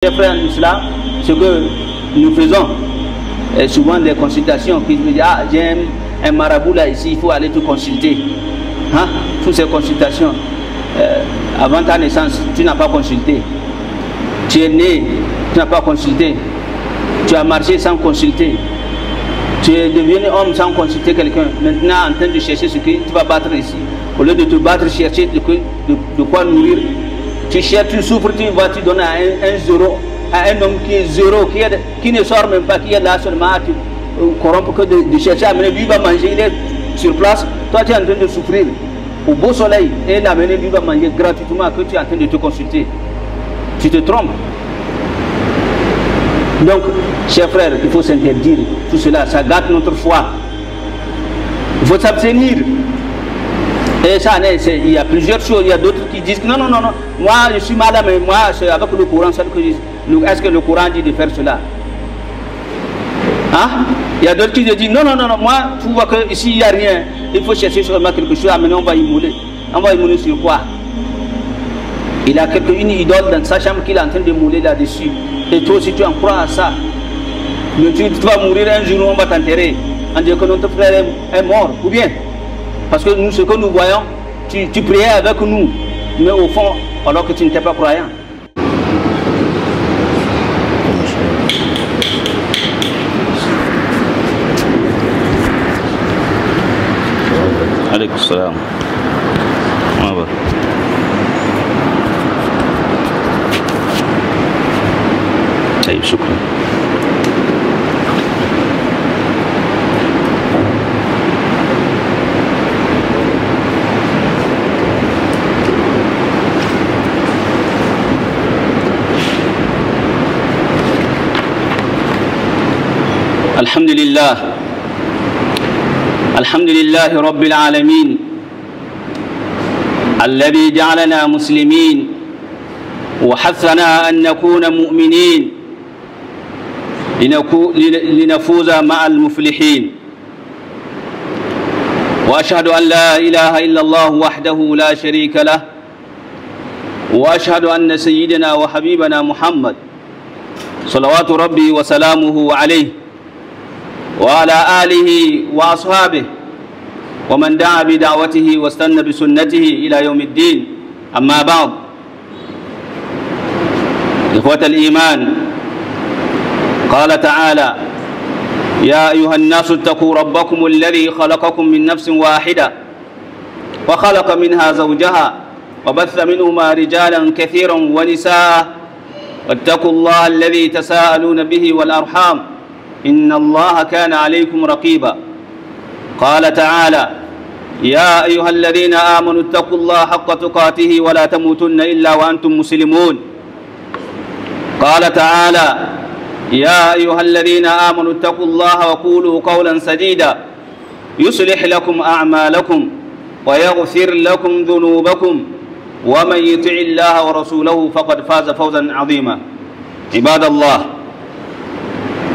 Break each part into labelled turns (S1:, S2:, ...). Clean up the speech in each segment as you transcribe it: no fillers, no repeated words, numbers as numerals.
S1: Mes frères en islam, ce que nous faisons, souvent des consultations, qui me disent ah j'ai un marabout là ici, il faut aller te consulter. Hein? Toutes ces consultations, avant ta naissance, tu n'as pas consulté. Tu es né, tu n'as pas consulté. Tu as marché sans consulter. Tu es devenu homme sans consulter quelqu'un. Maintenant en train de chercher ce que tu vas battre ici. Au lieu de te battre, chercher de quoi nourrir. Tu cherches, tu souffres, tu vas, tu donnes à un zéro, à un homme qui est zéro, qui ne sort même pas, qui est là seulement à te corrompre, que de chercher à amener, lui va manger, il est sur place, toi tu es en train de souffrir au beau soleil, et l'amener, lui va manger gratuitement, que tu es en train de te consulter. Tu te trompes. Donc, chers frères, il faut s'interdire tout cela, ça gâte notre foi. Il faut s'abstenir. Et ça, il y a plusieurs choses. Il y a d'autres qui disent non, non, non, non. Moi, je suis malade, mais moi, c'est avec le Coran seul que je dis. Est-ce que le Coran dit de faire cela? Hein? Il y a d'autres qui disent non, non, non, non. Moi, tu vois qu'ici, il n'y a rien. Il faut chercher seulement quelque chose. Amener, on va y mouler. On va y mouler sur quoi? Il a une idole dans sa chambre qu'il est en train de mouler là-dessus. Et toi aussi, tu en crois à ça. Mais tu vas mourir un jour, on va t'enterrer. On dit que notre frère est mort. Ou bien? Parce que nous, ce que nous voyons, tu priais avec nous, mais au fond, alors que tu n'étais pas croyant. Alaykoum salam. طيب شكرا. الحمد لله رب العالمين الذي جعلنا مسلمين وحثنا أن نكون مؤمنين لنفوز مع المفلحين. وأشهد أن لا إله إلا الله وحده لا شريك له، وأشهد أن سيدنا وحبيبنا محمد صلوات ربي وسلامه عليه وعلى آله وأصحابه ومن دعا بدعوته واستنى بسنته إلى يوم الدين. أما بعد، إخوة الإيمان، قال تعالى: يا أيها الناس اتقوا ربكم الذي خلقكم من نفس واحدة وخلق منها زوجها وبث منهما رجالا كثيرا ونساء واتقوا الله الذي تساءلون به والأرحام إن الله كان عليكم رقيبا. قال تعالى: يا أيها الذين آمنوا اتقوا الله حق تقاته ولا تموتن إلا وأنتم مسلمون. قال تعالى: يا أيها الذين آمنوا اتقوا الله وقولوا قولا سديدا يصلح لكم أعمالكم ويغفر لكم ذنوبكم ومن يطع الله ورسوله فقد فاز فوزا عظيما. عباد الله،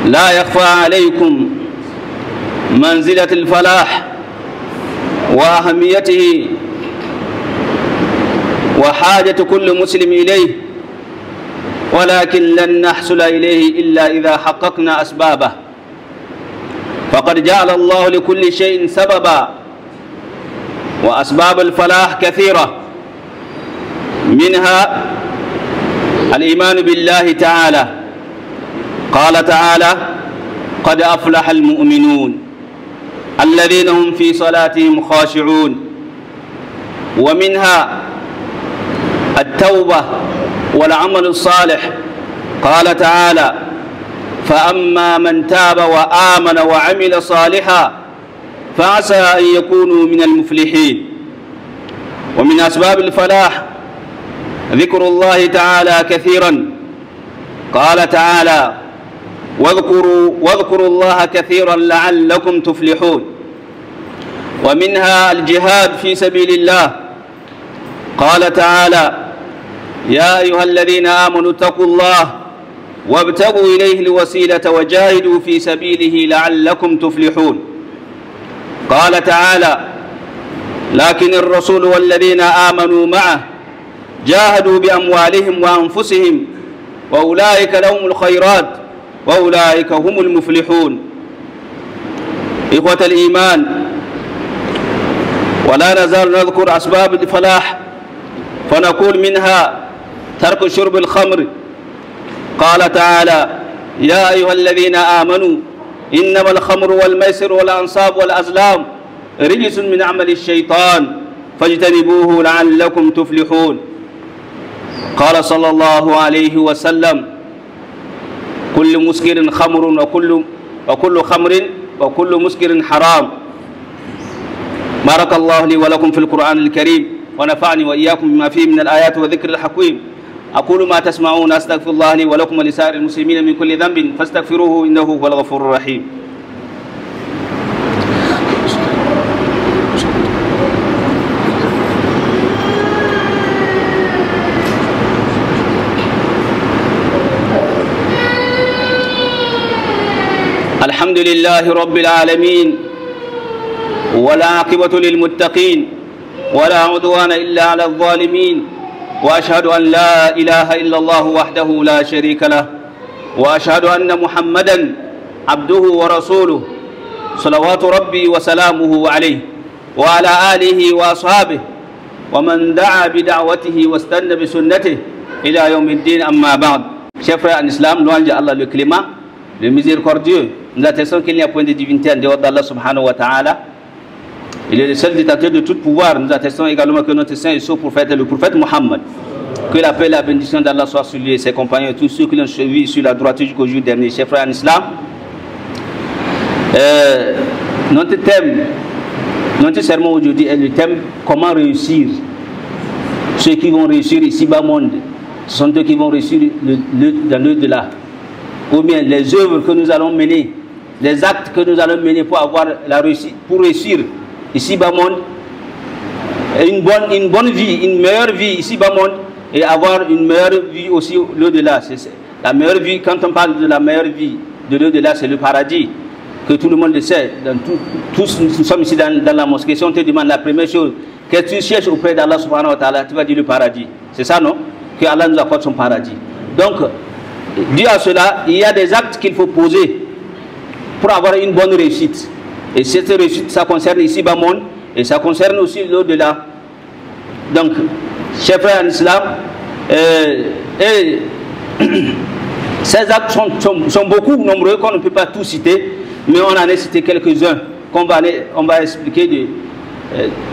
S1: لا يخفى عليكم منزلة الفلاح وأهميته وحاجة كل مسلم إليه، ولكن لن نحصل إليه إلا إذا حققنا أسبابه. فقد جعل الله لكل شيء سببا، وأسباب الفلاح كثيرة، منها الإيمان بالله تعالى. قال تعالى: قد أفلح المؤمنون الذين هم في صلاتهم خاشعون. ومنها التوبة والعمل الصالح. قال تعالى: فأما من تاب وآمن وعمل صالحا فعسى أن يكونوا من المفلحين. ومن أسباب الفلاح ذكر الله تعالى كثيرا. قال تعالى: واذكروا الله كثيرا لعلكم تفلحون. ومنها الجهاد في سبيل الله. قال تعالى: يا أيها الذين آمنوا اتقوا الله وابتغوا إليه الوسيلة وجاهدوا في سبيله لعلكم تفلحون. قال تعالى: لكن الرسول والذين آمنوا معه جاهدوا بأموالهم وأنفسهم وأولئك لهم الخيرات وأولئك هم المفلحون. إخوة الإيمان، ولا نزال نذكر أسباب الفلاح، فنقول منها ترك شرب الخمر. قال تعالى: يا أيها الذين آمنوا إنما الخمر والميسر والأنصاب والأزلام رجس من عمل الشيطان فاجتنبوه لعلكم تفلحون. قال صلى الله عليه وسلم: كل مسكر خمر وكل مسكر حرام. بارك الله لي ولكم في القرآن الكريم، ونفعني وإياكم بما فيه من الآيات والذكر الحكيم. أقول ما تسمعون، أستغفر الله لي ولكم ولسائر المسلمين من كل ذنب فاستغفروه إنه هو الغفور الرحيم. الحمد لله رب العالمين، والعاقبة للمتقين، ولا عدوان إلا على الظالمين، وأشهد أن لا إله إلا الله وحده لا شريك له، وأشهد أن محمدا عبده ورسوله صلوات ربي وسلامه عليه وعلى آله وأصحابه ومن دعا بدعوته واستنى بسنته إلى يوم الدين. أما بعد. Chers frères en islam, louange à Allah le clément, le miséricordieux. Nous attestons qu'il n'y a point de divinité en dehors d'Allah subhanahu wa ta'ala. Il est le seul détenteur de tout pouvoir. Nous attestons également que notre saint et sauf prophète est le prophète Mohammed. Que la paix et la bénédiction d'Allah soient sur lui et ses compagnons et tous ceux qui l'ont suivi sur la droiture jusqu'au jour dernier. Chers frères en islam, notre thème, notre sermon aujourd'hui est le thème comment réussir. Ceux qui vont réussir ici-bas monde, ce sont eux qui vont réussir dans l'au-delà. Ou bien les œuvres que nous allons mener, les actes que nous allons mener pour avoir la réussite, pour réussir ici-bas monde, une bonne vie, une meilleure vie ici-bas monde, et avoir une meilleure vie aussi l'au-delà. La meilleure vie, quand on parle de la meilleure vie de l'au-delà, c'est le paradis, que tout le monde le sait. Tous nous sommes ici dans la mosquée. Si on te demande la première chose que tu cherches auprès d'Allah subhanahu wa ta'ala, tu vas dire le paradis. C'est ça, non? Que Allah nous accorde son paradis. Donc, dû à cela, il y a des actes qu'il faut poser pour avoir une bonne réussite. Et cette réussite, ça concerne ici-bas monde et ça concerne aussi l'au-delà. Donc, chers frères en islam, ces actes sont beaucoup nombreux qu'on ne peut pas tous citer, mais on en a cité quelques-uns qu'on va expliquer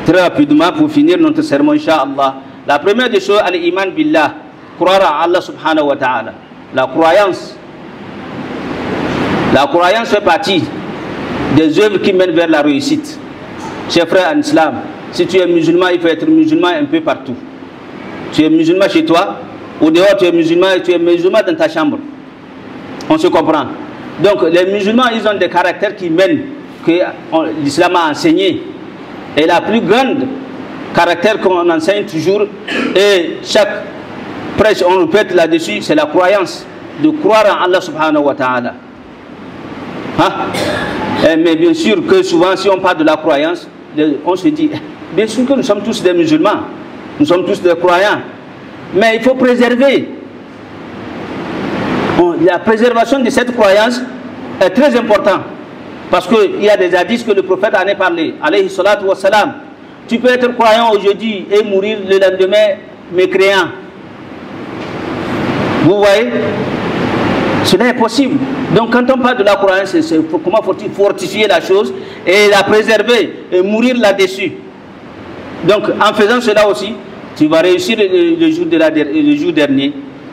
S1: très rapidement pour finir notre sermon, Inch'Allah. La première des choses, al-iman billah, croire à Allah subhanahu wa ta'ala. La croyance fait partie des œuvres qui mènent vers la réussite. Chers frères en islam, si tu es musulman, il faut être musulman un peu partout. Tu es musulman chez toi, au dehors tu es musulman et tu es musulman dans ta chambre. On se comprend. Donc les musulmans, ils ont des caractères qui mènent, que l'islam a enseigné. Et la plus grande caractère qu'on enseigne toujours, et chaque prêche on répète là-dessus, c'est la croyance, de croire en Allah subhanahu wa ta'ala. Mais bien sûr que souvent si on parle de la croyance, on se dit, bien sûr que nous sommes tous des musulmans, nous sommes tous des croyants, mais il faut préserver. La préservation de cette croyance est très importante, parce qu'il y a des hadiths que le prophète en a parlé, alayhi salatu wa salam. Tu peux être croyant aujourd'hui et mourir le lendemain mécréant. Vous voyez? Cela est possible. Donc quand on parle de la croyance, comment faut-il fortifier la chose et la préserver et mourir là-dessus. Donc en faisant cela aussi, tu vas réussir le jour dernier.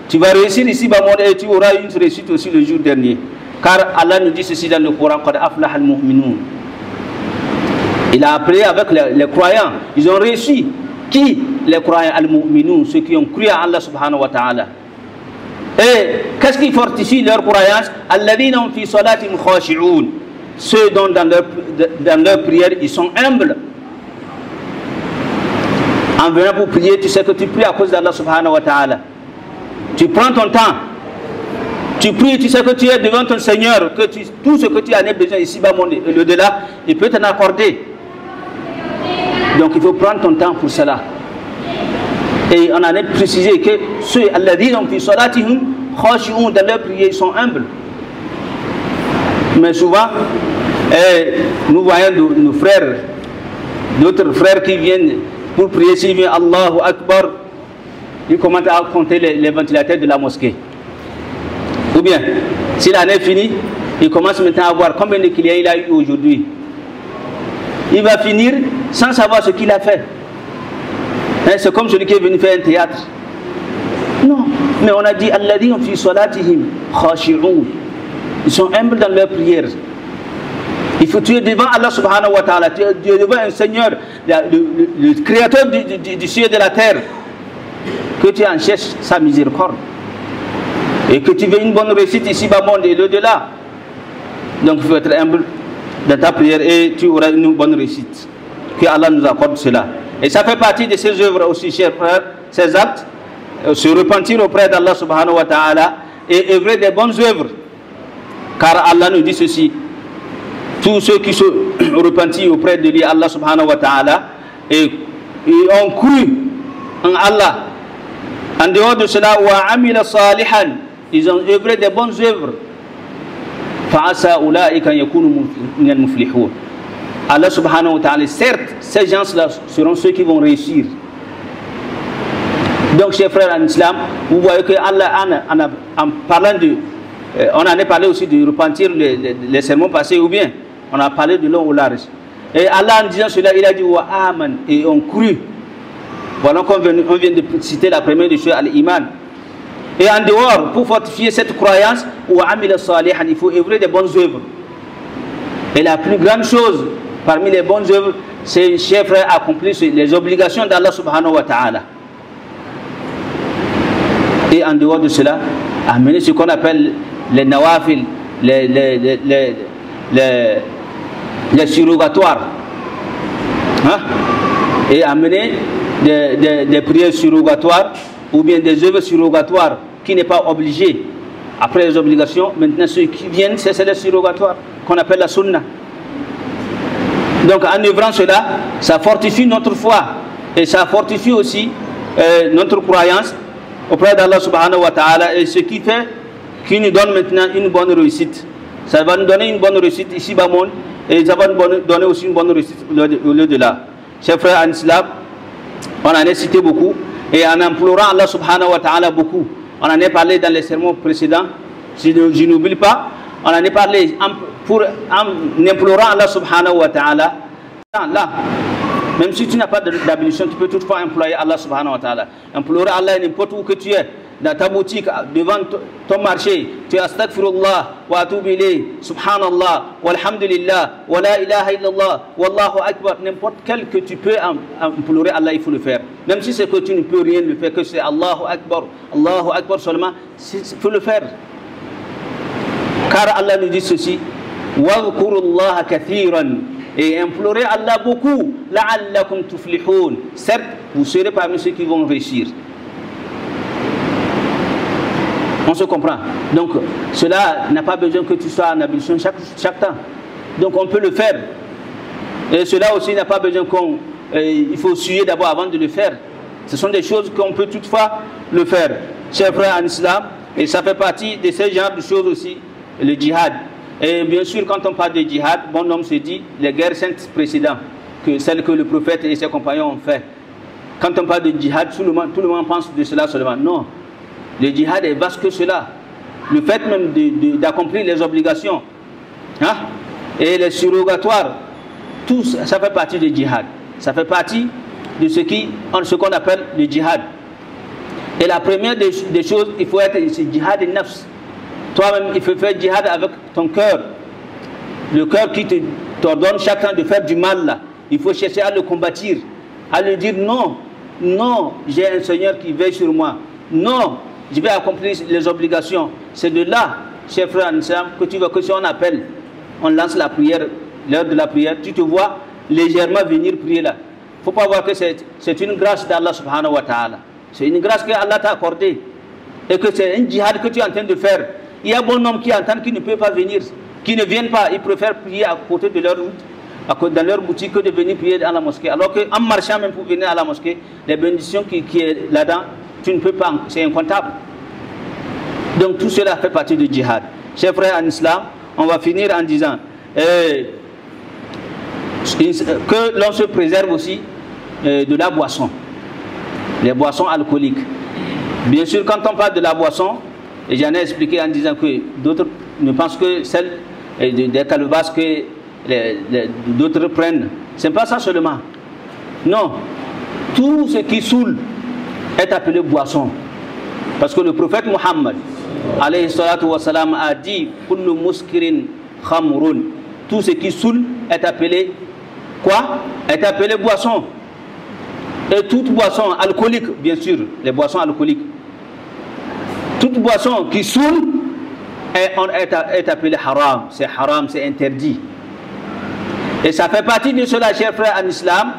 S1: Tu vas réussir ici et tu auras une réussite aussi le jour dernier. Car Allah nous dit ceci dans le Coran, Qad aflaha al-mu'minun. Il a appelé avec les croyants. Ils ont réussi. Qui? Les croyants al-mu'minun, ceux qui ont cru à Allah subhanahu wa ta'ala. Et qu'est-ce qui fortifie leur croyance? Alladhina hum fi salatihim khashi'un. Ceux dont dans leur prière ils sont humbles. En venant pour prier, tu sais que tu pries à cause d'Allah subhanahu wa ta'ala. Tu prends ton temps. Tu pries, tu sais que tu es devant ton Seigneur, que tout ce que tu en as besoin ici-bas et au-delà, il peut t'en accorder. Donc il faut prendre ton temps pour cela. Et on en a précisé que ceux alladhina hum fi salatihim khashi'un, dans leur prière, ils sont humbles. Mais souvent, nous voyons nos frères, d'autres frères qui viennent pour prier, s'ils viennent Allahu Akbar, ils commencent à compter les ventilateurs de la mosquée. Ou bien, si l'année est finie, il commence maintenant à voir combien de clients il a eu aujourd'hui. Il va finir sans savoir ce qu'il a fait. C'est comme celui qui est venu faire un théâtre. Non, mais on a dit alladhina fi salatihim khashi'un. Ils sont humbles dans leur prière. Il faut tu es devant Allah subhanahu wa ta'ala, tu es devant un Seigneur, le créateur du ciel et de la terre, que tu en cherches sa miséricorde. Et que tu veux une bonne réussite ici-bas, monde et l'au-delà. Donc il faut être humble dans ta prière et tu auras une bonne réussite. Que Allah nous accorde cela. Et ça fait partie de ces œuvres aussi, chers frères, ces actes, se repentir auprès d'Allah subhanahu wa ta'ala et œuvrer des bonnes œuvres. Car Allah nous dit ceci, tous ceux qui se repentirent auprès de lui, Allah subhanahu wa ta'ala, et ont cru en Allah. En dehors de cela, wa amila salihan, ils ont œuvré des bonnes œuvres. Fa'asa ulaika yakunu minal muflihun. Allah subhanahu wa ta'ala, certes, ces gens-là seront ceux qui vont réussir. Donc, chers frères en islam, vous voyez que Allah, en parlant de, on en a parlé aussi de repentir les sermons passés, ou bien on a parlé de long au large. Et Allah, en disant cela, il a dit wa aman, et on cru. Voilà qu'on vient de citer la première des choses, al-iman. Et en dehors, pour fortifier cette croyance, wa amila salihan, il faut œuvrer des bonnes œuvres. Et la plus grande chose parmi les bonnes œuvres, c'est, chers frères, accomplir les obligations d'Allah subhanahu wa ta'ala. Et en dehors de cela, amener ce qu'on appelle les nawafil, les surrogatoires. Hein? Et amener des prières surrogatoires ou bien des œuvres surrogatoires qui n'est pas obligé. Après les obligations, maintenant ceux qui viennent, c'est les surrogatoires qu'on appelle la sunna. Donc en œuvrant cela, ça fortifie notre foi et ça fortifie aussi notre croyance auprès d'Allah subhanahu wa ta'ala, et ce qui fait qu'il nous donne maintenant une bonne réussite. Ça va nous donner une bonne réussite ici bas monde, et ça va nous donner aussi une bonne réussite au-delà. Chers frères en islam, on en a cité beaucoup, et en implorant Allah subhanahu wa ta'ala beaucoup. On en a parlé dans les sermons précédents, si je n'oublie pas, on en a parlé en implorant Allah subhanahu wa ta'ala. Là, même si tu n'as pas d'abolition, tu peux toutefois implorer Allah subhanahu wa ta'ala. Implorer Allah n'importe où que tu es, dans ta boutique, devant ton marché, tu es astaghfirullah, wa atubu ilayh, subhanallah, walhamdulillah, wa la ilaha illallah, wallahu akbar, n'importe quel que tu peux implorer Allah, il faut le faire. Même si c'est que tu ne peux rien le faire, que c'est Allahu akbar seulement, il faut le faire. Car Allah nous dit ceci, wa kathiran, et implorer Allah beaucoup, la'allakum tuflihun. Certes, vous serez parmi ceux qui vont réussir. On se comprend. Donc, cela n'a pas besoin que tu sois en abolition chaque temps. Donc, on peut le faire. Et cela aussi n'a pas besoin il faut suer d'abord avant de le faire. Ce sont des choses qu'on peut toutefois le faire. Chers frères en islam, et ça fait partie de ces genres de choses aussi, le djihad. Et bien sûr, quand on parle de djihad, bon homme se dit les guerres saintes précédentes, que celles que le prophète et ses compagnons ont fait. Quand on parle de djihad, tout le monde pense de cela seulement. Non, le djihad est vaste que cela. Le fait même d'accomplir les obligations, hein, et les surrogatoires, tout ça fait partie du djihad. Ça fait partie de ce qu'on appelle le djihad. Et la première des choses, il faut être djihad nafs. Toi-même, il faut faire djihad avec ton cœur. Le cœur qui t'ordonne chacun de faire du mal là. Il faut chercher à le combattre, à lui dire non, non, j'ai un Seigneur qui veille sur moi. Non, je vais accomplir les obligations. C'est de là, chers frères en islam, que tu vois que si on appelle, on lance la prière, l'heure de la prière, tu te vois légèrement venir prier là. Il ne faut pas voir que c'est une grâce d'Allah subhanahu wa ta'ala. C'est une grâce que Allah t'a accordée. Et que c'est un djihad que tu es en train de faire. Il y a bon nombre qui entendent qui ne peuvent pas venir, qui ne viennent pas, ils préfèrent prier à côté de leur route, dans leur boutique, que de venir prier dans la mosquée. Alors qu'en marchant même pour venir à la mosquée, les bénédictions qui est là-dedans, tu ne peux pas, c'est incontable. Donc tout cela fait partie du djihad. Chers frères en islam, on va finir en disant que l'on se préserve aussi de la boisson, les boissons alcooliques. Bien sûr, quand on parle de la boisson, et j'en ai expliqué en disant que d'autres ne pensent que celle des calebasses que d'autres prennent. Ce n'est pas ça seulement. Non. Tout ce qui saoule est appelé boisson. Parce que le prophète Muhammad alayhi salatu wa salam a dit kullu muskirin khamrun. Tout ce qui saoule est appelé quoi? Est appelé boisson. Et toute boisson alcoolique, bien sûr, les boissons alcooliques. Toute boisson qui saoule est appelée haram. C'est haram, c'est interdit. Et ça fait partie de cela, chers frères en islam,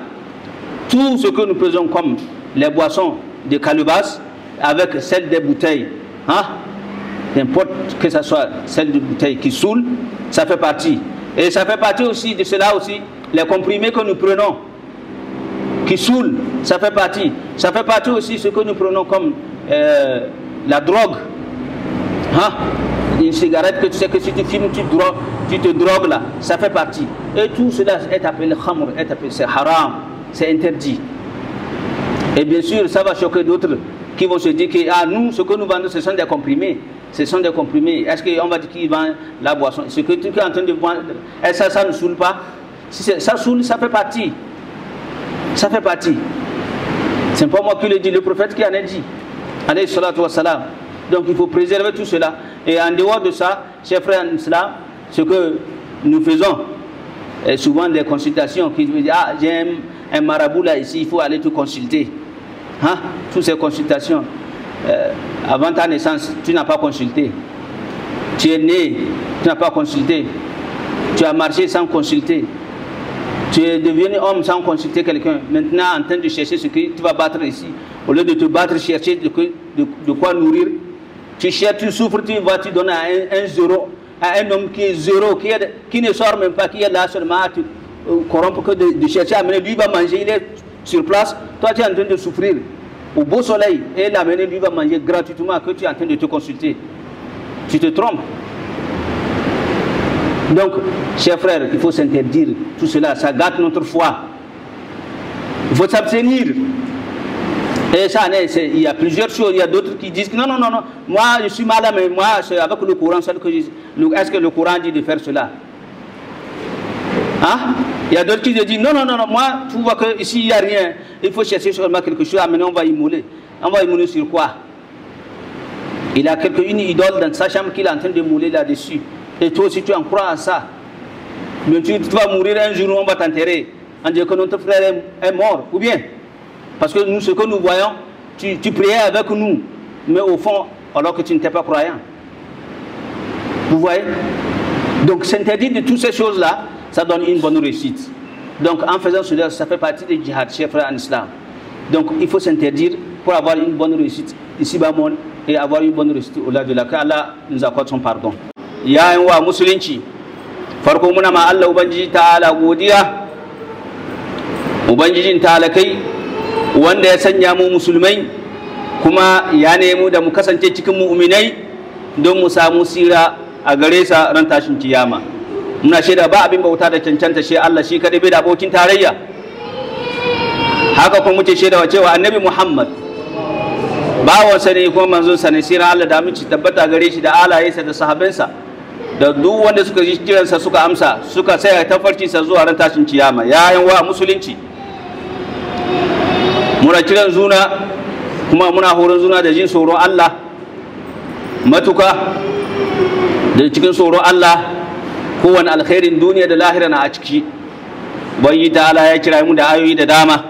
S1: tout ce que nous faisons comme les boissons de calebasse avec celle des bouteilles. Hein? N'importe que ce soit celle de bouteille qui saoule, ça fait partie. Et ça fait partie aussi de cela aussi, les comprimés que nous prenons, qui saoulent, ça fait partie. Ça fait partie aussi ce que nous prenons comme la drogue. Hein? Une cigarette que tu sais que si tu fumes, tu te drogues là, ça fait partie. Et tout cela est appelé khamr, c'est haram, c'est interdit. Et bien sûr, ça va choquer d'autres qui vont se dire que nous, ce que nous vendons, ce sont des comprimés. Ce sont des comprimés. Est-ce qu'on va dire qu'ils vendent la boisson? Ce que tu es en train de vendre, ça ne saoule pas? Si ça saoule, ça fait partie. Ça fait partie. C'est pas moi qui le dis, le prophète qui en a dit. Alayhi salatu wa salam. Donc il faut préserver tout cela. Et en dehors de ça, chers frères en islam, ce que nous faisons, et souvent des consultations, qui me disent j'ai un marabout là ici, il faut aller te consulter. Hein? Toutes ces consultations. Avant ta naissance, tu n'as pas consulté. Tu es né, tu n'as pas consulté. Tu as marché sans consulter. Tu es devenu homme sans consulter quelqu'un. Maintenant, en train de chercher ce que tu vas battre ici. Au lieu de te battre, chercher de quoi nourrir, tu cherches, tu souffres, tu vas, tu donnes à un zéro, à un homme qui est zéro, qui ne sort même pas, qui est là seulement à te corrompre, que de chercher à amener. Lui va manger, il est sur place. Toi, tu es en train de souffrir au beau soleil et l'amener, lui va manger gratuitement, que tu es en train de te consulter. Tu te trompes. Donc, chers frères, il faut s'interdire tout cela, ça gâte notre foi. Il faut s'abstenir. Et ça, il y a plusieurs choses. Il y a d'autres qui disent que non, moi je suis malade, mais moi c'est avec le Coran seul que je... Est-ce que le Coran dit de faire cela? Hein? Il y a d'autres qui disent non, moi tu vois qu'ici il n'y a rien. Il faut chercher seulement quelque chose, maintenant on va immoler. On va immoler sur quoi? Il a une idole dans sa chambre qu'il est en train de mouler là-dessus. Et toi aussi tu en crois à ça. Mais tu vas mourir un jour, on va t'enterrer. On dit que notre frère est mort, ou bien? Parce que nous, ce que nous voyons, tu priais avec nous, mais au fond, alors que tu n'étais pas croyant. Vous voyez? Donc s'interdire de toutes ces choses-là, ça donne une bonne réussite. Donc en faisant cela, ça fait partie des djihad, chers frères en islam. Donc il faut s'interdire pour avoir une bonne réussite ici-bas monde et avoir une bonne réussite au-delà de là, qu'Allah nous accorde son pardon. Ya yan wa musulunci, farko muna ma Allah Ubangiji ta'ala godiya, Ubangijin talakai wanda ya sanya mu musulmai kuma ya nemo da mu kasance cikin mu'minai don mu samu sira a gare sa ran tashin kiyama. Muna shaida ba abin bauta da cancanta shi Allah shi kadai bai da abokin tarayya. Haka kuma muke shaidawa cewa Annabi Muhammad bawansa ne kuma manzon sa ne, sira Allah da aminci tabbata gare shi da alayensa da sahabbansa da duk wanda suka ji kiransa suka amsa suka tsaya tafarkinsa zuwa ran tashin kiyama. Ya yan wa musulunci, muna kiran zuna kuma muna horon zuna da jin tsoron Allah matuka, da cikin tsoron Allah kowane alkhairin duniya da lahira na a ciki. Ubangi ta'ala ya kira mu da ayoyi da dama.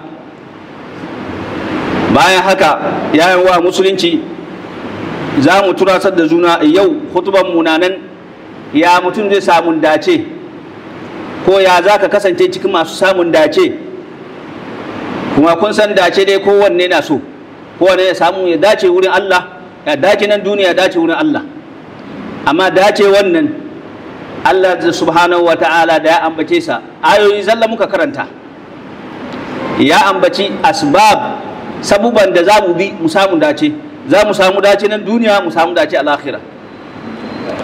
S1: Bayan haka yayin wa musulunci, za mu turasar da zuna yau hutuban mu nan, ya mutum zai samun dace ko ya za ka kasance cikin masu samun dace. Kuma kun san dace dai kowanne na so, kowanne ya samu ya dace wurin Allah, ya dace nan duniya, ya dace wurin Allah. Amma dace wannan Allah subhanahu wa ta'ala da ya ambace sa, ayoyi zalla muka karanta, ya ambaci asbab, sabuban da za mu bi mu samu dace. za mu samu dace nan duniya, mu samu dace a lahira.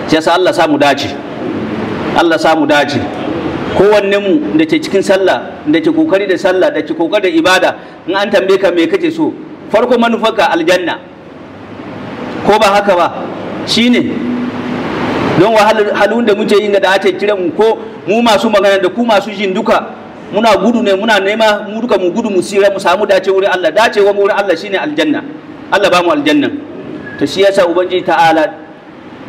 S1: Sai sa Allah samu dace, Allah samu dace. Kowanne mu da ke cikin sallah, da ke kokari da sallah, da ke kokari da ibada, in an tambaye ka me kake so, farko manufarka aljanna, ko ba haka ba? Shine don wahalun da muke yin da ake kiran mu, ko mu masu magana da ku masu jin duka muna gudu ne, muna nema mu duka mu gudu mu sira mu samu dace wurin Allah. Dacewa wurin Allah shine aljanna. Allah ba mu aljannan. To shi yasa ubangiji ta'ala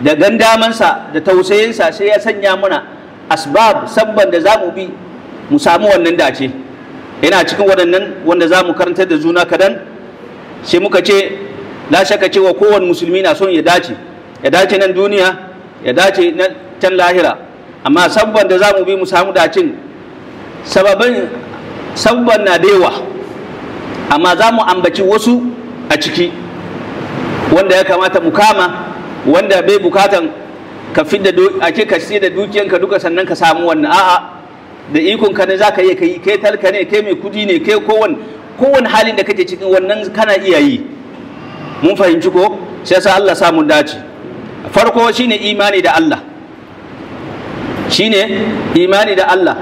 S1: da gandamansa da tausayinsa sai ya sanya mana asbab, sabban da zamu bi mu samu wannan dace. Yana cikin waɗannan wanda zamu karantar da juna kadan, sai muka ce la shakka cewa kowane musulmi na son ya dace nan duniya, ya dace na can lahira. Amma sabban da zamu bi mu samu dacin, sabban na da yawa, amma za mu ambaci wasu a ciki wanda ya kamata mu kama, wanda bai bukatan ka fidda ake ka sai da dukiyanka duka sannan ka samu wannan. A'a, da ikon ka ne za ka iya kai, kai talka ne, kai mai kudi ne, kai kowane halin da kake cikin wannan kana iya yi. Mun fahimci ko? Sai sa Allah samu dace. Farko shine imani da Allah, shine imani da Allah.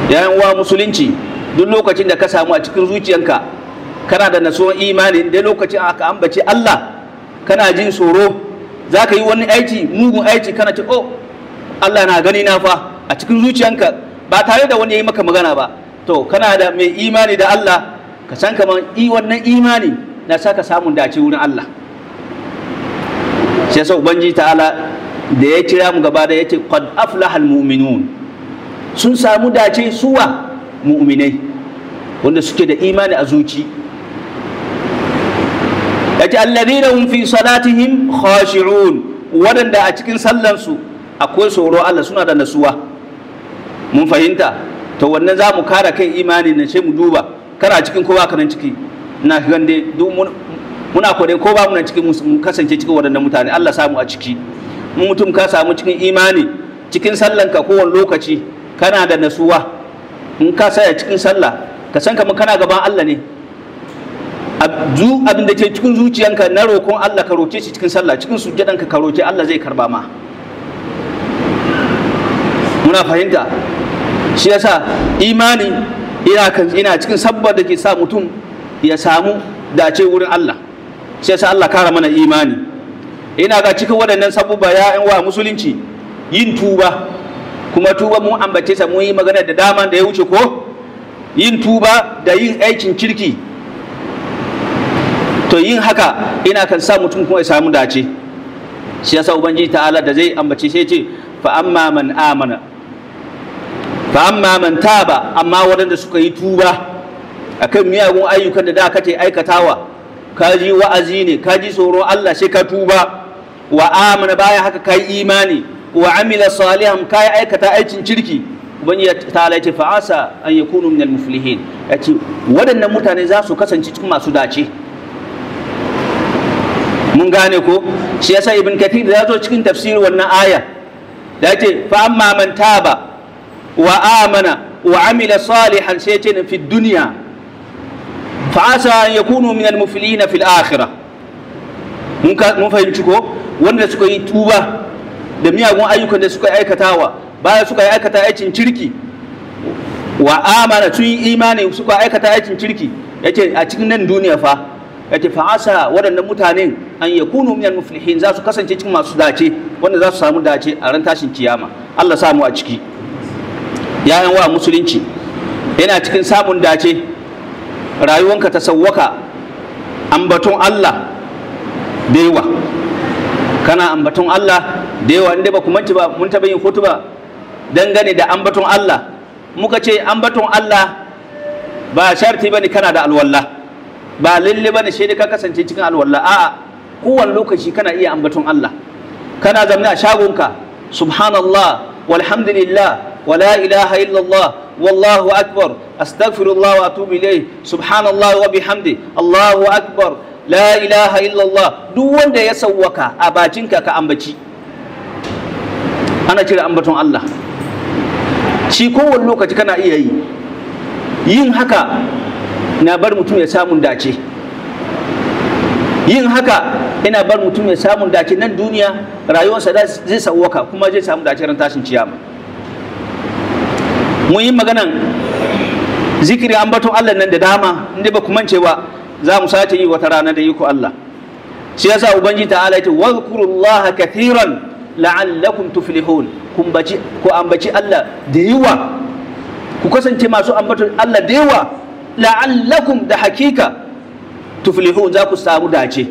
S1: Yayin wa musulunci, duk lokacin da ka samu a cikin zuciyanka kana da nasuwan imani, da lokacin aka ambace Allah kana jin tsoro, za ka yi wani aiki, mugun aiki, kana ce oh Allah na gani na fa a cikin zuciyanka, ba tare da wani ya yi maka magana ba. To kana da mai imani da Allah, ka san kamar wannan imani na saka samun dace wurin Allah. Sai sa ubangiji ta'ala da ya kira mu gaba da yace qad aflahal mu'minun, sun samu dace suwa mu'minai wanda suke da imani a zuci. Yace alladhina hum fi salatihim khashi'un, wadanda a cikin sallansu akwai tsoro Allah, suna da nasuwa. Mun fahimta? To wannan za mu kara kan imani na sai mu duba kana cikin ko ba ka nan ciki. Ina gande duk muna kodai ko ba mu nan cikin mu kasance cikin wadannan mutane. Allah samu a ciki. Mun mutum ka samu cikin imani cikin sallanka kowane lokaci kana da nasuwa. In ka saya cikin sallah ka san kamar kana gaban Allah ne. Abin da ke cikin zuciyanka na roƙon Allah ka roke shi cikin sallah, cikin sujjadanka ka roke Allah zai karba ma. Muna fahimta? Shi yasa imani ina cikin sabbar da ke sa mutum ya samu dace wurin Allah. Shi yasa Allah kara mana imani. Ina ga cikin waɗannan sabubba ya wa musulunci yin tuba, kuma tuba mun ambace sa mun yi magana da dama da ya wuce ko yin tuba da yin aikin kirki. To yin haka ina kan sa mutum kuma ya samu dace. Shi yasa ubangiji ta'ala da zai ambace sai ce fa amma man amana, fa amma man taba, amma waɗanda suka yi tuba akan miyagun ayyukan da kake aikatawa, ka ji wa'azi ne, ka ji tsoron Allah sai ka tuba, wa amana baya haka kai imani, wa amila salihan kai aikata aikin kirki, ubangiji ta'ala ya ce fa asa an yakunu minal muflihin, ya ce waɗannan mutane za su kasance cikin masu dace. Mun gane ko? Shi yasa ibn kathir da ya zo cikin tafsirin wannan aya da yake fa amma man taba wa amana wa amila salihan, sai ce fi dunya fa asa an yakunu min al-muflihin fil akhirah. Mun fahimci ko? Wanda suka yi tuba da miyagun ayyukan da suka aikatawa, bayan suka yi aikata aikin kirki, wa amana sun yi imani suka aikata aikin kirki, yace a cikin nan duniya fa yace fa asa waɗannan mutanen an yakunu minal muflihin, za su kasance cikin masu dace, wanda za su samu dace a ran tashin kiyama. Allah samu a ciki. Yayan wa musulunci yana cikin samun dace, rayuwanka ta sawwaka ambaton Allah da yawa, kana ambaton Allah da yawa. Inda ba ku manci ba, mun taɓa yin hutuba dangane da ambaton Allah. Muka ce ambaton Allah ba sharti bane kana da alwala, ba lalle bane sai ka kasance cikin alwala. A'a, kowane lokaci kana iya ambaton Allah. Kana zaune a shagonka, subhanallah walhamdulillah wala ilaha illallah wallahu akbar astaghfirullah wa atubu ilayh subhanallah wa bihamdi Allahu akbar la ilaha illallah. Duk wanda ya sawwaka a bacinka ka ambaci, ana cire ambaton Allah. Shi kowane lokaci kana iya yi. Yin haka na bar mutum ya samu dace. yin haka ina bar mutum ya samu dace nan duniya, rayuwarsa zai sauwaka kuma zai samu dace ran tashin ciyama. Mun yi maganan zikiri ambaton Allah nan da dama, inda ba ku mance ba za mu sace yi wata rana da iko Allah. Shi yasa ubangiji ta'ala ya ce wadhkurullaha kathiran la'allakum tuflihun, ku ambaci Allah da yawa, ku kasance masu ambaton Allah da yawa, la'allakum da hakika tuflihun za ku samu dace.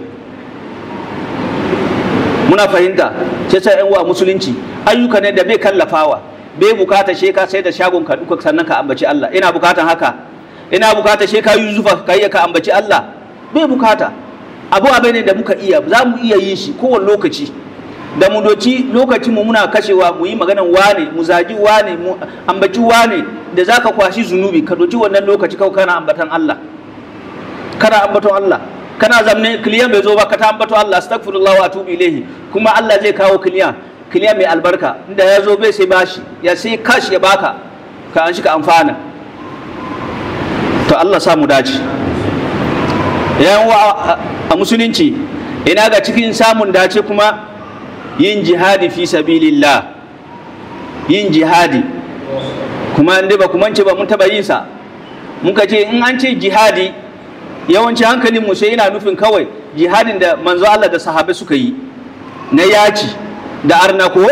S1: Muna fahimta? Sai sai yan wa musulunci ayyuka ne da bai kallafawa, bai bukata she ka sai da shagon ka duka sannan ka ambaci Allah. Ina bukatan haka, ina bukata she ka yi zufa ka yi ka ambaci Allah, bai bukata. Abu ne da muka iya, za mu iya yin shi kowane lokaci, da mu doci lokacin mu muna kashewa mu yi maganan wane, mu zagi wane, mu ambaci wane, da zaka kwashi zunubi ka doci wannan lokaci kawai kana ambatan Allah, kana ambaton Allah, kana zamne kiliyan bai zo ba ka ta ambato Allah, astaghfirullah wa atubu ilaihi, kuma Allah zai kawo kiliyan mai albarka, inda ya zo bai sai bashi ya sai kashi ya baka ka an shi ka amfana. To Allah sa mu dace. Yan a musulunci ina ga cikin samun dace kuma yin jihadi fi sabilillah, yin jihadi kuma inda ba ku mance ba mun taba yin sa, muka ce in an ce jihadi yawanci hankalin mu sai yana nufin kawai jihadin da manzo Allah da sahabbai suka yi na yaci da arna, ko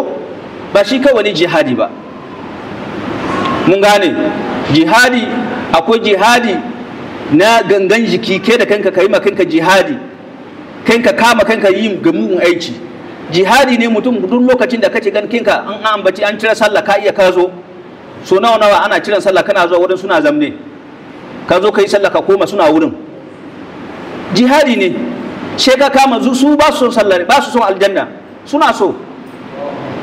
S1: ba shi kawai ne jihadi ba. Mun gane jihadi, akwai jihadi na gangan jiki, kai da kanka kai ma kanka jihadi, kanka kama kanka yin gamugun aiki. Jihadi ne mutum duk lokacin da kace gan kinka an ambaci an cire sallah ka iya ka zo, so nawa ana ciran sallah kana zuwa wurin suna zamne, ka zo kai sallah ka koma suna wurin, jihadi ne. She ka kama su ba su son sallah, ba su son aljanna, suna so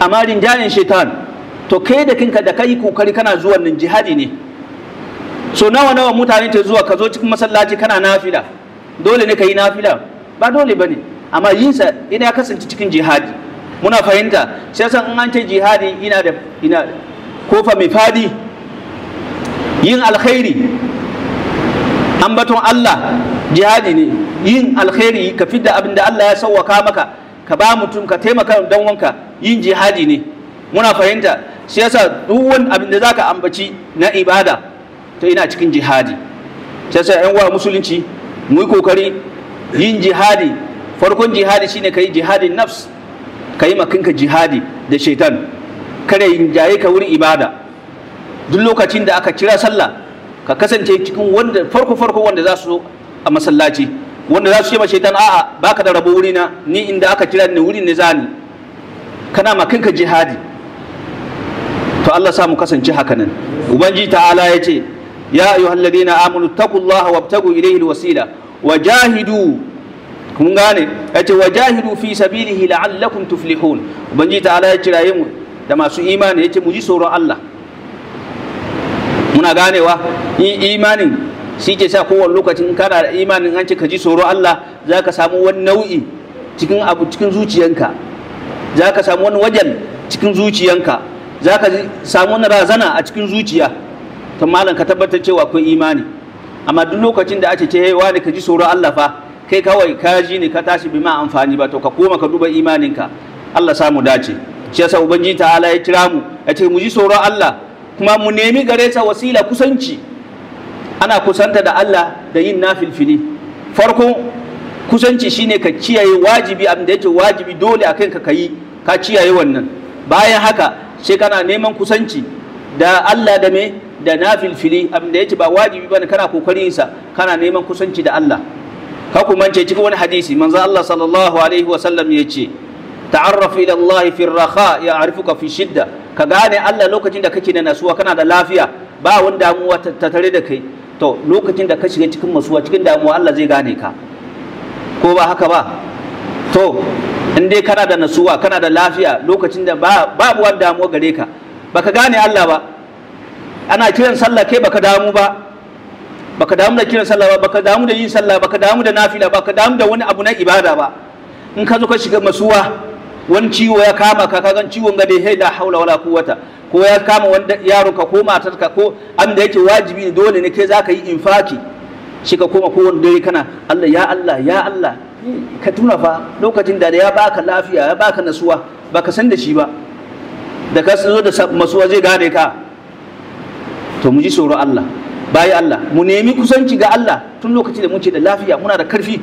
S1: amma rinjayen shaitan. To kai da kinka da kai kokari kana zuwa nan jihadi ne. So nawa mutane ta zuwa ka zo cikin masallaci kana nafila, dole ne ka yi nafila? Ba dole bane, amma yin sa ina kasance cikin jihadi. Muna fahimta? Sai san in an ce jihadi ina kofa mai fadi, yin alkhairi, ambaton Allah jihadi ne. Yin alkhairi ka fidda abin da Allah ya sauwaka maka, ka ba mutum, ka taimaka dan wanka, yin jihadi ne. Muna fahimta? Shi yasa duk wani abin da zaka ambaci na ibada to ina cikin jihadi. Shi yasa yan uwa musulunci mu yi kokari yin jihadi. Farkon jihadi shine kai jihadin nafs, kai makinka jihadi da shaitan, kare yin jaye ka wurin ibada. Duk lokacin da aka kira sallah ka kasance cikin wanda farko wanda za su zo a masallaci, wanda za su ce ma shaitan a'a baka da rabo wurina, ni inda aka kira ni wurin ne zani, kana makinka jihadi. To Allah sa mu kasance haka nan. Ubangiji ta'ala ya ce ya ayyuhal ladina amanu taqullaha wabtagu ilayhi alwasila wajahidu, kun gane yace wajahidu fi sabilihi la'allakum tuflihun. Ubangiji ta'ala ya kiraye mu da masu imani, yace mu ji tsoron Allah. Muna ganewa imanin shi ke sa kowane lokacin kana da imanin an ce ka ji tsoron Allah, za ka samu wani nau'i cikin abu cikin zuciyanka, za ka samu wani wajen cikin zuciyanka, za ka samu wani razana a cikin zuciya. To malam ka tabbatar cewa akwai imani. Amma duk lokacin da ake ce hey wani ka ji tsoron Allah fa, kai kawai ka ji ne ka tashi bi ma amfani ba, to ka koma ka duba imaninka. Allah samu dace. Shi yasa ubangiji ta'ala ya kira mu ya ce mu ji tsoron Allah, kuma mu nemi gare sa wasila, kusanci. Ana kusanta da Allah da yin nafilfili. Farko kusanci shine ka kiyaye wajibi, abin da yake wajibi dole akan ka yi, ka kiyaye wannan. Bayan haka sai kana neman kusanci da Allah da me da nafilfili, abin da yake ba wajibi bane kana kokarin sa, kana neman kusanci da Allah. Ka kuma ce cikin wani hadisi manzo Allah sallallahu alaihi wa sallam yace ta'arraf ila Allah fi ar-rakha ya'rifuka fi shidda. Ka gane Allah lokacin da kake da nasuwa, kana da lafiya, ba wani damuwa ta tare da kai, to lokacin da ka shiga cikin masuwa, cikin damuwa, Allah zai gane ka, ko ba haka ba? To in dai kana da nasuwa, kana da lafiya, lokacin da babu wani damuwa gare ka, baka gane Allah ba, ana kiran sallah kai baka damu ba, baka damu da kiran sallah ba, baka damu da yin sallah, baka damu da nafila, baka damu da wani abu na ibada ba. In ka zo ka shiga masuwa, wani ciwo ya kama ka, kagan ciwon gade, hey la haula wala quwwata, ko ya kama wanda yaronka ko matarka ko abin da yake wajibi ne, dole ne kai zaka yi infaki, shi ka koma kowane dare kana Allah ya Allah ya Allah ka tuna fa lokacin da ya baka lafiya ya baka nasuwa baka san da shi ba, da ka zo da masuwa zai gane ka. To mu ji tsoron Allah, bayi Allah, mu nemi kusanci ga Allah tun lokacin da muke da lafiya, muna da karfi.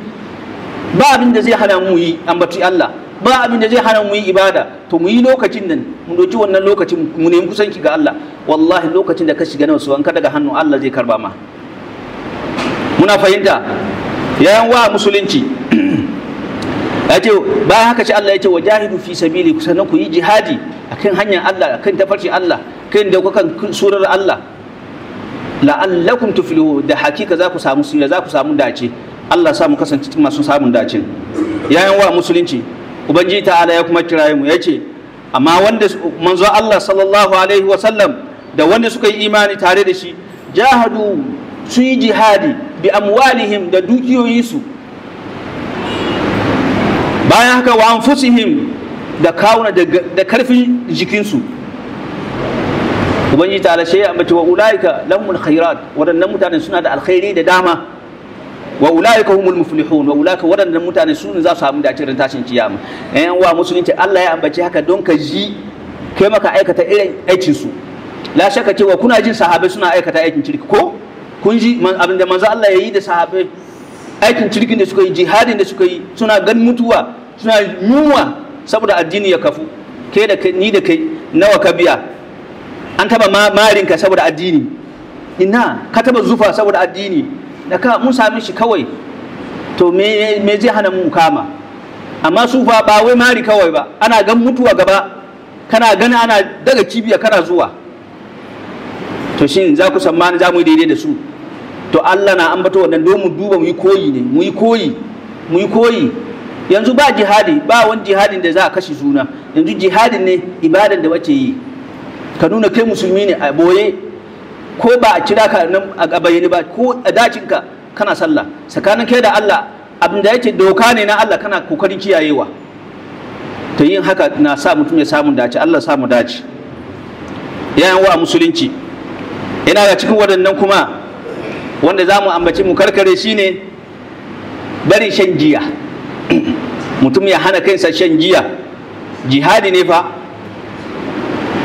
S1: Ba abin da zai hana mu yi ambaci Allah, ba abin da zai hana mu yi ibada. To mu yi lokacin nan, mu doki wannan lokacin mu nemi kusanci ga Allah. Wallahi lokacin da ka shiga na wasu ka daga hannu Allah zai karba ma. Muna fahimta yayan wa musulunci. Yace bayan haka ce Allah yace wajahidu fi sabili, sannan ku yi jihadi akan hanyar Allah, akan tafarkin Allah, kan daukakan surar Allah, la'allakum tuflihu, da hakika za ku samu sira, za ku samu dace. Allah sa mu kasance cikin masu samun dace. Yayan wa musulunci, ubangiji ta'ala ya kuma kiraye mu yace amma wanda manzo Allah sallallahu alaihi wa sallam da wanda suka yi imani tare da shi, jahadu, su yi jihadi bi amwalihim, da dukiyoyinsu, bayan haka wa anfusihim, da kawuna da karfin jikinsu. Ubangiji ta alashe ya ambaci wa ulaika lahumul khairat, waɗannan mutane suna da alkhairi da dama. Wa ulaika humul muflihun, wa ulaika waɗannan mutane su ne za su samu dace ran tashin kiyama. Yan wa musulunci Allah ya ambaci haka don ka ji kai maka aikata irin aikin su. La shakka cewa kuna jin sahabbai suna aikata aikin kirki ko kun ji abin da manzo Allah ya yi da sahabbai, aikin kirkin da suka yi, jihadin da suka yi, suna gan mutuwa, suna yunwa saboda addini ya kafu. Kai da ni da kai nawa ka biya? An taba marinka saboda addini? Ina ka taba zufa saboda addini? Da ka mun sami shi kawai, to me zai hana mu kama? Amma su fa ba wai mari kawai ba, ana gan mutuwa gaba, kana gani ana daga kibiya kana zuwa. To shin za ku sammani za mu yi daidai da su? To Allah na ambato wannan don mu duba mu yi koyi ne, mu yi koyi. Yanzu ba jihadi, ba wani jihadin da za a kashe suna, yanzu jihadin ne ibadan da wace yi. Ka nuna kai musulmi ne a boye, ko ba a kira ka nan a bayyane ba, ko a dacinka kana sallah tsakanin kai da Allah, abin da yake doka ne na Allah kana kokarin kiyayewa. To yin haka na sa mutum ya samu dace. Allah samu dace. Yayan wa musulunci, ina ga cikin waɗannan kuma wanda za mu ambaci mu karkare shine bari shan giya. Mutum ya hana kansa shan giya, jihadi ne fa.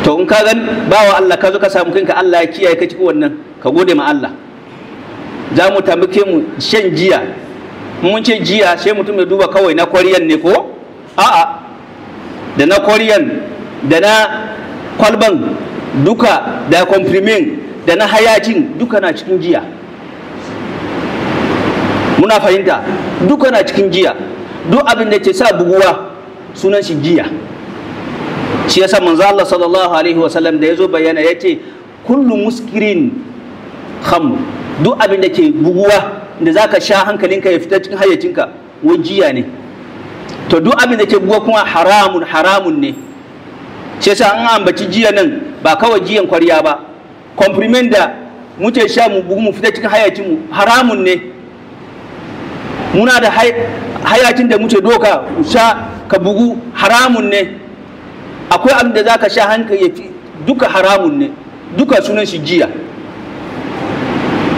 S1: To in ka gan bawa Allah ka zo ka samu kanka Allah ya kiyaye ka cikin wannan, ka gode ma Allah. Za mu tambake mu shan giya, mun ce giya sai mutum ya duba kawai na kwariyan ne ko? A'a, da na kwariyan da na kwalban duka, da komprimin da na hayakin duka na cikin giya. Muna fahimta, duka na cikin giya. Duk abin da ke sa buguwa sunan shi giya. Shi yasa manzo Allah sallallahu alaihi wasallam da yazo bayyana yace kullu muskirin khamr, duk abin da ke buguwa da zaka sha hankalinka ya fita cikin hayyacinka wai giya ne. To duk abin da ke buguwa kuma haramun ne. Shi yasa an ambaci giya nan ba kawai giyan kwariya ba, komprimen da muke sha mu bugu mu fita cikin hayyacinmu haramun ne. Muna da hayakin da muke doka sha ka bugu haramun ne. Akwai abin da za ka sha hankali ya fi duka haramun ne, duka sunan shi giya.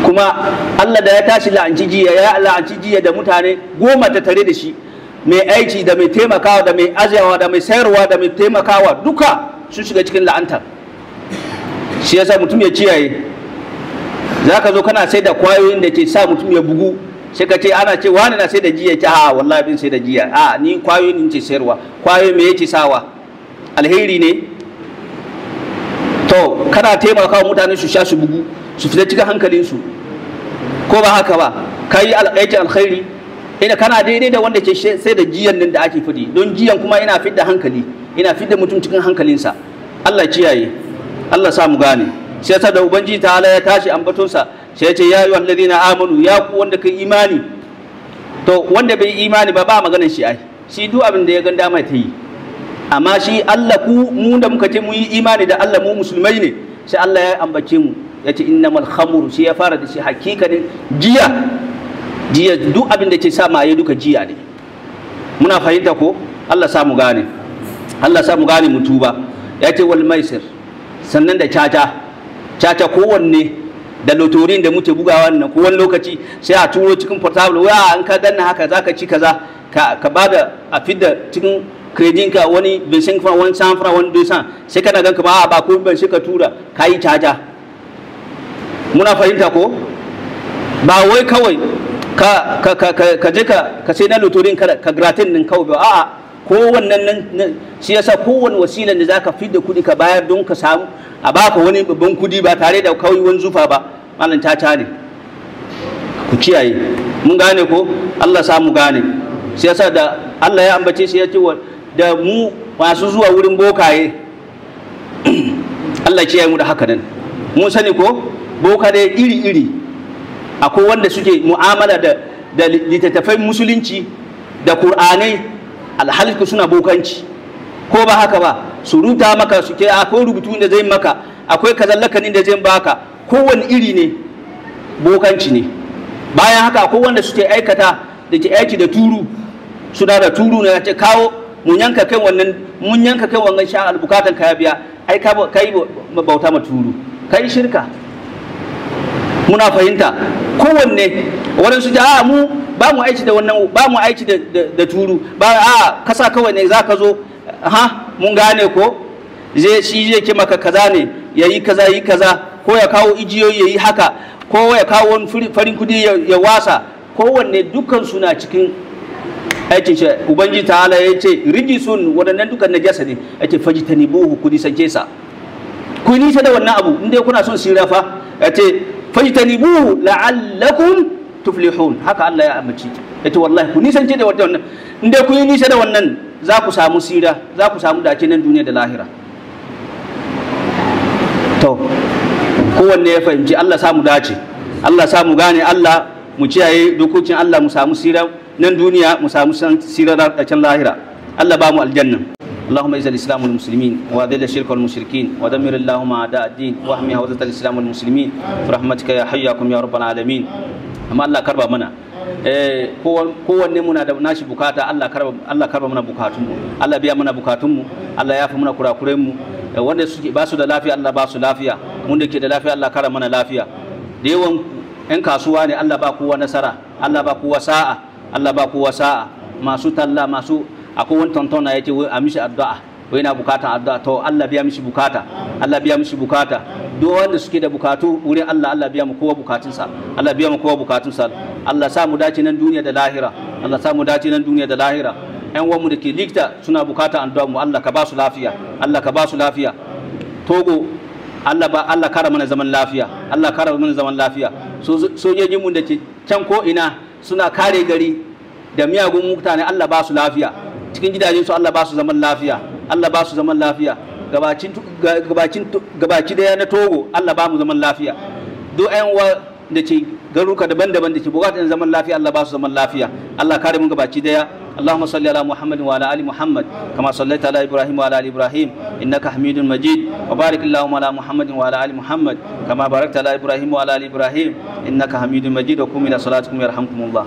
S1: Kuma Allah da ya tashi la'anci giya, ya la'anci giya da mutane 10 ta tare da shi, mai aiki da mai taimakawa da mai azawa da mai sayarwa da mai taimakawa duka sun shiga cikin la'antar. Shi yasa mutum ya kiyaye. Za ka zo kana sai da kwayoyin da ke sa mutum ya bugu, sai ka ce ana ce wani na sai da giya, ce ha wallahi bin sai da giya, a ni kwayoyin ce sayarwa. Kwayoyin me yake sawa? Alheri ne. To kana taimakawa mutane su sha su bugu su fita cikin hankalinsu, ko ba haka ba? Ka yi aikin alkhairi, ina kana daidai da wanda ke sai da giyan nan da ake fidi, don giyan kuma ina fidda hankali, ina fidda mutum cikin hankalinsa. Allah kiyaye, Allah sa mu gane. Sai ta da ubangiji ta ala ya tashi ambatonsa, sai ya ce ya ayyuhal ladina amanu, ya ku wanda kai imani. To wanda bai imani ba maganar shi ai, shi duk abin da ya ganda mai ta yi. Amma shi Allah, ku mu da muka ce mu yi imani da Allah, mu musulmai ne, sai Allah ya ambace mu ya ce innamal khamru, shi ya fara da shi hakikanin giya duk abin da ke sa maye duka giya ne. Muna fahimta ko? Allah sa mu gane, Allah sa mu gane mu tuba. Ya ce wal maisir, sannan da caca kowanne da lotorin da muke bugawa nan, ko wani lokaci sai a turo cikin portable, waya an ka danna haka zaka ci kaza, ka bada a fidda cikin kredin ka wani bensin fa wani sanfra wani dosan sai kana ganka ba ko ban shi ka tura kai caja. Muna fahimta ko ba wai kawai ka je ka sai na lotorin ka gratin din kawai ba a'a kowannen nan shi yasa kowanne wasilan da zaka fidda kudi ka bayar don ka samu a baka wani babban kudi ba tare da kawai wani zufa ba malam caca ne. Ku kiyaye, mun gane ko Allah sa mu gane. Shi yasa da Allah ya ambace shi ya ce da mu masu zuwa wurin bokaye Allah kiyaye mu da haka nan. Mun sani ko boka da iri-iri akwai wanda suke mu'amala da littattafai musulunci da Qur'anai alhalku suna bokanci ko ba haka ba, su ruta maka suke akwai rubutu da zai maka, akwai kazallakanin da zai baka, kowane iri ne bokanci ne. Bayan haka akwai wanda suke aikata da ke aiki da turu, suna da turu ne ce kawo mun yanka kai wannan sha albukatan ka ya biya, ai kai bauta ma turu, kai shirka. Muna fahimta kowanne waɗansu da mu ba mu aiki da wannan, ba mu aiki da turu ba kasa kawai ne za ka zo mun gane ko shi zai ke maka kaza ne yayi kaza yi kaza, ko ya kawo ijiyoyi yayi haka, ko ya kawo wani farin kudi ya wasa. Kowanne dukkan suna cikin aikin shi. Ubangiji ta'ala ya ce rijisun, waɗannan dukkan najasa ne, ya ce fajtanibuhu, ku nisance sa, ku nisa da wannan abu inda kuna son sira fa, ya ce fajtanibuhu la'allakum tuflihun. Haka Allah ya amince, ya ce wallahi ku nisance da wannan, inda ku yi nisa da wannan za ku samu sira, za ku samu dace nan duniya da lahira. To kowanne ya fahimci, Allah samu dace, Allah samu gane Allah, mu kiyaye dokokin Allah, mu samu sira nan duniya, mu samu sira da can lahira. Allah ba mu aljanna. اللهم اعز الاسلام والمسلمين واذل الشرك والمشركين ودمر اللهم اعداء الدين واحمي حوزه الاسلام والمسلمين برحمتك يا حي يا قيوم يا رب العالمين. amma Allah karba mana kowanne muna da nashi bukata. Allah karba mana bukatunmu, Allah biya mana bukatunmu, Allah ya fi mana kurakurenmu. Wanda suke ba su da lafiya Allah ba su lafiya, mun da ke da lafiya Allah kara mana lafiya. Da yawan 'yan kasuwa ne Allah ba kowa nasara, Allah ba kowa sa'a, Allah ba kowa sa'a. Masu talla, masu akwai wani tantona ya ce wai a mishi addu'a, wai na bukatan addu'a, to Allah biya mishi bukata, Allah biya mishi bukata. Duk wanda suke da bukatu wurin Allah, Allah biya mu kowa bukatunsa, Allah biya mu kowa bukatunsa. Allah sa mu dace nan duniya da lahira, Allah sa mu dace nan duniya da lahira. Ƴan uwanmu da ke likita suna bukatan addu'a mu, Allah ka ba su lafiya, Allah ka ba su lafiya. Togo Allah kara mana zaman lafiya, Allah kara mana zaman lafiya. Sojojin mu da ke can ko ina suna kare gari da miyagun mutane, Allah ba su lafiya. Cikin gidajen su Allah ba su zaman lafiya, Allah ba su zaman lafiya. Gabaci daya na Togo Allah ba mu zaman lafiya. Duk ƴan uwa da ke garuka daban-daban da ke bukatar zaman lafiya, Allah ba su zaman lafiya. Allah kare mu gabaci daya. اللهم صل على محمد وعلى ال محمد كما صليت على ابراهيم وعلى ال ابراهيم انك حميد مجيد وبارك اللهم على محمد وعلى ال محمد كما باركت على ابراهيم وعلى ال ابراهيم انك حميد مجيد وقم الى صلاتكم يرحمكم الله.